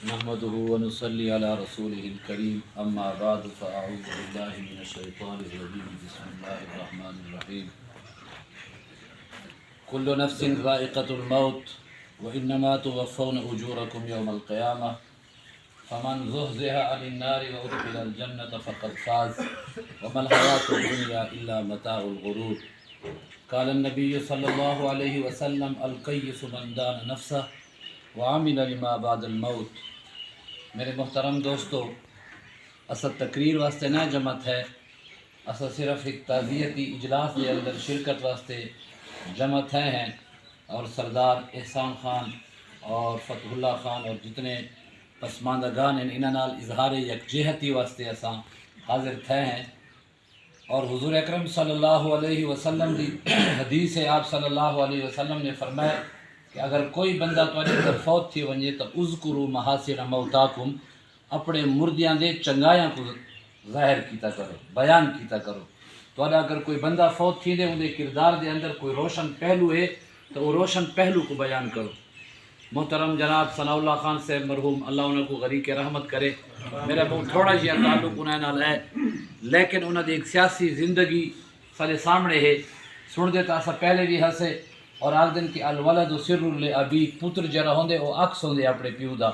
نحمده ونصلي على رسوله الكريم اما بعد فاعوذ بالله من الشيطان الرجيم بسم الله الرحمن الرحيم كل نفس ذائقة الموت وإنما توفون أجوركم يوم القيامة فمن زحزح عن النار وأدخل الجنة فقد فاز وما الحياة الدنيا إلا متاع الغرور قال النبي صلى الله عليه وسلم القيس من دان نفسه وعمل لما بعد الموت۔ میرے محترم دوستو، اصل تقریر واسطے نہ جمعت ہے، اصل صرف ایک تعزیتی اجلاس کے اندر شرکت واسطے جمعت ہیں اور سردار احسان خان اور فتح اللہ خان اور جتنے پسماندگان ہیں انہاں نال اظہار یکجہتی واسطے اساں حاضر تھے ہیں۔ اور حضور اکرم صلی اللہ علیہ وسلم دی حدیث ہے، آپ صلی اللہ علیہ وسلم نے فرمایا کہ اگر کوئی بندہ تواڈے اندر فوت تھی ونجے تو اذکروا محاسن موتاکم، اپنے مردیاں دے چنگایاں کو ظاہر کیتا کرو، بیان کیتا کرو۔ تواڈا اگر کوئی بندہ فوت تھی دے اندے کردار دے اندر کوئی روشن پہلو ہے تو وہ روشن پہلو کو بیان کرو۔ محترم جناب ثناء اللہ خان سے مرحوم، اللہ انہوں کو غریق رحمت کرے، میرا بہت تھوڑا جہا تعلق انہوں نال ہے، لیکن انہوں نے ایک سیاسی زندگی سارے سامنے ہے، سن دے تا پہلے بھی ہسے اور آج دن کہ الولد سر لابی، پتر جرا ہوندے وہ عکس ہوندے اپنے پیو دا۔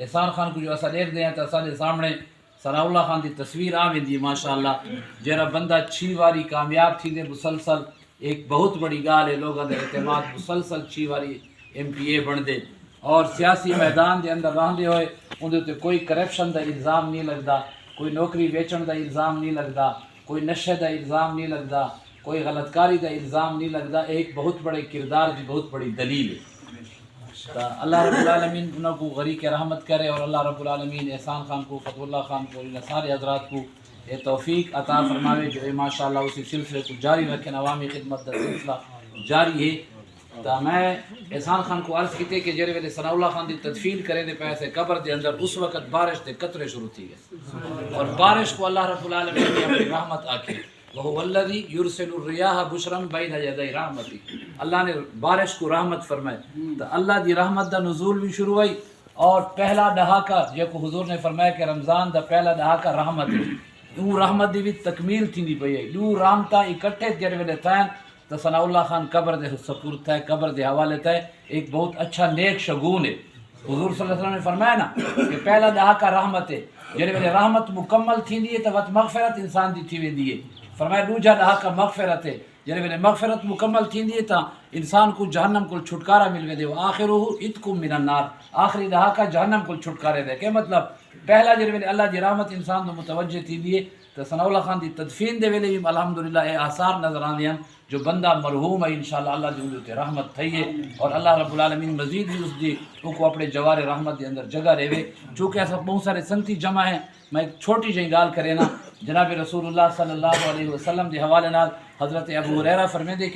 احسان خان کو جو اسا دیکھ دے ہیں تو سارے سامنے ثناء اللہ خان دی تصویر آویندی ماشاءاللہ، جرا بندہ 6 واری کامیاب تھی دے مسلسل، ایک بہت بڑی گال ہے، لوگوں دے اعتماد مسلسل 6 واری MPA بن دے اور سیاسی میدان دے اندر رہندے ہوئے اندر تے کوئی کرپشن دا الزام نہیں لگدا، کوئی نوکری بیچن دا الزام نہیں لگدا، کوئی نشے دا الزام نہیں لگدا، کوئی غلط کاری دا الزام نہیں لگدا، ایک بہت بڑے کردار کی بہت بڑی دلیل ہے۔ تو اللہ رب العالمین انہوں کو غریق رحمت کرے اور اللہ رب العالمین احسان خان کو، فتح اللہ خان کو، ان سارے حضرات کو یہ توفیق عطا فرماوے جو ماشاءاللہ اسی سلسلے کو جاری رکھیں، عوامی خدمت دا سلسلہ جاری ہے۔ تو میں احسان خان کو عرض کیتے کہ جڑے ویلے ثناء اللہ خان دی تدفین کرے دے پیسے قبر دے اندر اس وقت بارش دے قطرے شروع تھی گئے اور بارش کو اللہ رب العالمین نے اپنی رحمت آکھے، وَهُوَ الَّذِي يُرْسِلُ الرِّيَاحَ بُشْرًا بَيْنَ يَدَيْ رَحْمَتِهِ، اللہ نے بارش کو رحمت فرمائے تو اللہ دی رحمت دا نزول بھی شروع ہوئی۔ اور پہلا دہاکہ جو کو حضور نے فرمایا کہ رمضان دا پہلا دہاکہ رحمت ہے، وہ رحمت دی بھی تکمیل تھی نہیں پئی ہے، دو رحمتاں اکٹھے جڑے ویلے تھیں تو ثناء اللہ خان قبر دے سپرد تھے، قبر دے حوالے تھے، ایک بہت اچھا نیک شگون ہے۔ حضور صلی اللہ علیہ وسلم نے فرمایا نا کہ پہلا دہاکہ رحمت ہے، جڑے ویلے رحمت مکمل تھیندی ہے تو وقت مغفرت انسان دی تھی ویندی ہے۔ فرمایا دوجا دہاکہ مغفرت ہے، جڑے ویلے مغفرت مکمل تھیندی ہے تو انسان کو جہنم کو چھٹکارا مل ویندے، وآخرہ عتق من النار، آخری دہاکہ جہنم کو چھٹکارے دے۔ کہ مطلب پہلا جڑے ویلے اللہ دی رحمت انسان کو متوجہ تھیندی ہے تو ثناء اللہ خان دی تدفین دے ویلے بھی الحمدللہ اے آثار نظر آندے ہیں جو بندہ مرحوم ہے، انشاءاللہ اللہ دی اندر تے رحمت تھی ہے اور اللہ رب العالمین مزید بھی اس دی کو اپنے جوار رحمت دے اندر جگہ رہے۔ چونکہ ایسا بہت سارے سنگتی جمع ہیں، میں ایک چھوٹی جہی گال کرے نا، جناب رسول اللہ صلی اللہ علیہ وسلم دے حوالے نال حضرت ابو ہریرہ فرمیندے کہ